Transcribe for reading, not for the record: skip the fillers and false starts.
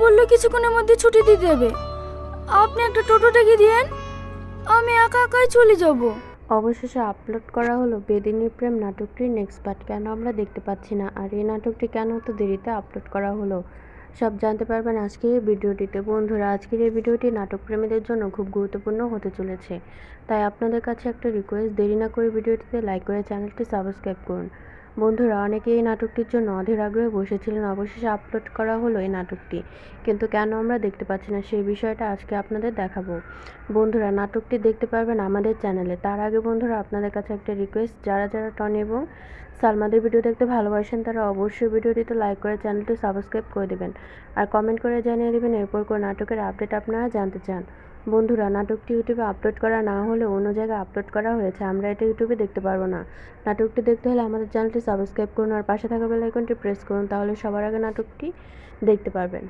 বললো কিছুক্ষণের মধ্যে ছুটি দিয়ে দেবে। আপনি একটা টোটো ডেকে দিয়েন, আমি একা একাই চলে যাব। অবশেষে আপলোড করা হলো বেদিনীর প্রেম নাটকটির নেক্সট পার্ট। কেন আমরা দেখতে পাচ্ছি না, আর এই নাটকটি কেন এত দেরিতে আপলোড করা হলো, সব জানতে পারবেন আজকের এই ভিডিওটিতে। বন্ধুরা, আজকের এই ভিডিওটি নাটক প্রেমীদের জন্য খুব গুরুত্বপূর্ণ হতে চলেছে, তাই আপনাদের কাছে একটা রিকোয়েস্ট, দেরি না করে ভিডিওটিতে লাইক করে চ্যানেলটি সাবস্ক্রাইব করুন। বন্ধুরা, অনেকেই এই নাটকটির জন্য অধীর আগ্রহে বসেছিলেন। অবশেষে আপলোড করা হলো এই নাটকটি, কিন্তু কেন আমরা দেখতে পাচ্ছি না সেই বিষয়টা আজকে আপনাদের দেখাবো। বন্ধুরা, নাটকটি দেখতে পারবেন আমাদের চ্যানেলে। তার আগে বন্ধুরা, আপনাদের কাছে একটা রিকোয়েস্ট, যারা যারা টনি এবং সালমাদের ভিডিও দেখতে ভালোবাসেন তারা অবশ্যই ভিডিওটিতে লাইক করে চ্যানেলটি সাবস্ক্রাইব করে দেবেন, আর কমেন্ট করে জানিয়ে দেবেন এরপর কোন নাটকের আপডেট আপনারা জানতে চান। বন্ধুরা, নাটকটি ইউটিউবে আপলোড করা না হলে অন্য জায়গায় আপলোড করা হয়েছে, আমরা এটা ইউটিউবে দেখতে পারবো না। নাটকটি দেখতে হলে আমাদের চ্যানেলটি সাবস্ক্রাইব করুন আর পাশে থাকা বেল আইকনটি প্রেস করুন, তাহলে সবার আগে নাটকটি দেখতে পারবেন।